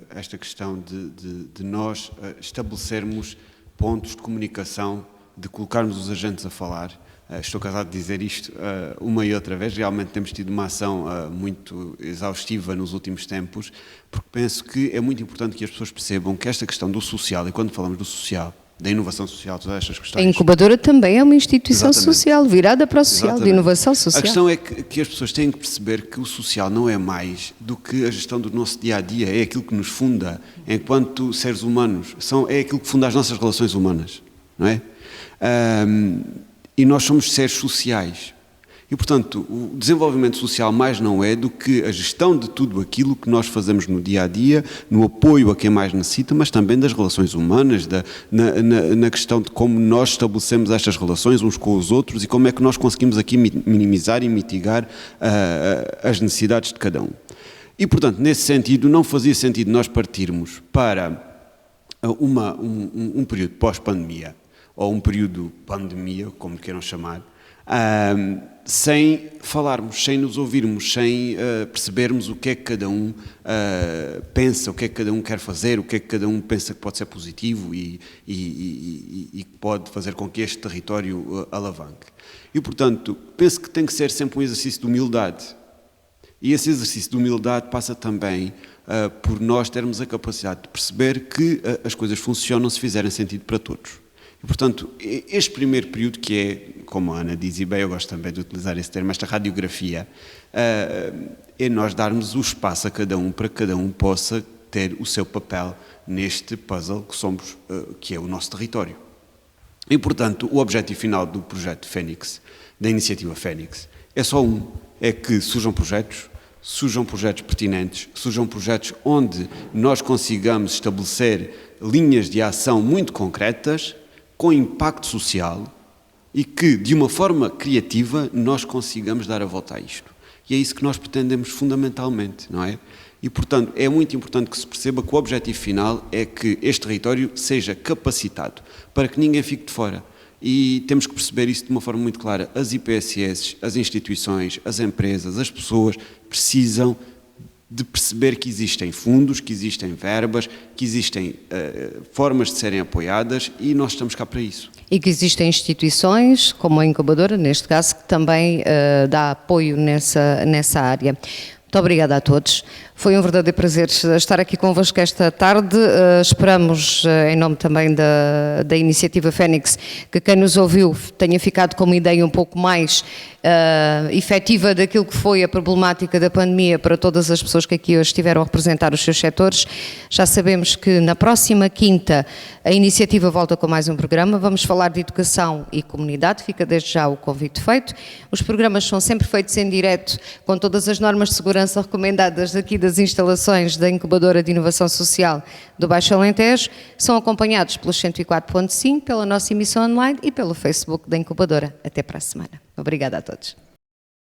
esta questão de nós estabelecermos pontos de comunicação, de colocarmos os agentes a falar. Estou cansado de dizer isto uma e outra vez, realmente temos tido uma ação muito exaustiva nos últimos tempos, porque penso que é muito importante que as pessoas percebam que esta questão do social, e quando falamos do social, da inovação social, todas estas questões... A incubadora também é uma instituição Exatamente. Social, virada para o social, Exatamente. de inovação social. A questão é que as pessoas têm que perceber que o social não é mais do que a gestão do nosso dia-a-dia, é aquilo que nos funda enquanto seres humanos, é aquilo que funda as nossas relações humanas, não é? E nós somos seres sociais e, portanto, o desenvolvimento social mais não é do que a gestão de tudo aquilo que nós fazemos no dia-a-dia, no apoio a quem mais necessita, mas também das relações humanas, na questão de como nós estabelecemos estas relações uns com os outros e como é que nós conseguimos aqui minimizar e mitigar as necessidades de cada um. E, portanto, nesse sentido, não fazia sentido nós partirmos para um período pós-pandemia, ou um período pandemia, como queiram chamar, sem falarmos, sem nos ouvirmos, sem percebermos o que é que cada um pensa, o que é que cada um quer fazer, o que é que cada um pensa que pode ser positivo e que pode fazer com que este território alavanque. E, portanto, penso que tem que ser sempre um exercício de humildade. E esse exercício de humildade passa também por nós termos a capacidade de perceber que as coisas funcionam se fizerem sentido para todos. E, portanto, este primeiro período, que é, como a Ana diz, e bem, eu gosto também de utilizar esse termo, esta radiografia, é nós darmos o espaço a cada um para que cada um possa ter o seu papel neste puzzle que somos, que é o nosso território. E, portanto, o objetivo final do projeto Fênix, da iniciativa Fênix, é só um, é que surjam projetos pertinentes, surjam projetos onde nós consigamos estabelecer linhas de ação muito concretas, com impacto social e que, de uma forma criativa, nós consigamos dar a volta a isto. E é isso que nós pretendemos fundamentalmente, não é? E, portanto, é muito importante que se perceba que o objetivo final é que este território seja capacitado para que ninguém fique de fora. E temos que perceber isso de uma forma muito clara. As IPSS, as instituições, as empresas, as pessoas precisam de perceber que existem fundos, que existem verbas, que existem formas de serem apoiadas e nós estamos cá para isso. E que existem instituições, como a incubadora, neste caso, que também dá apoio nessa área. Muito obrigada a todos. Foi um verdadeiro prazer estar aqui convosco esta tarde. Esperamos, em nome também da iniciativa Fênix, que quem nos ouviu tenha ficado com uma ideia um pouco mais efetiva daquilo que foi a problemática da pandemia para todas as pessoas que aqui hoje estiveram a representar os seus setores. Já sabemos que na próxima quinta a iniciativa volta com mais um programa. Vamos falar de educação e comunidade, fica desde já o convite feito. Os programas são sempre feitos em direto, com todas as normas de segurança recomendadas aqui das instalações da Incubadora de Inovação Social do Baixo Alentejo. São acompanhados pelos 104.5, pela nossa emissão online e pelo Facebook da Incubadora. Até para a semana. Obrigada a todos.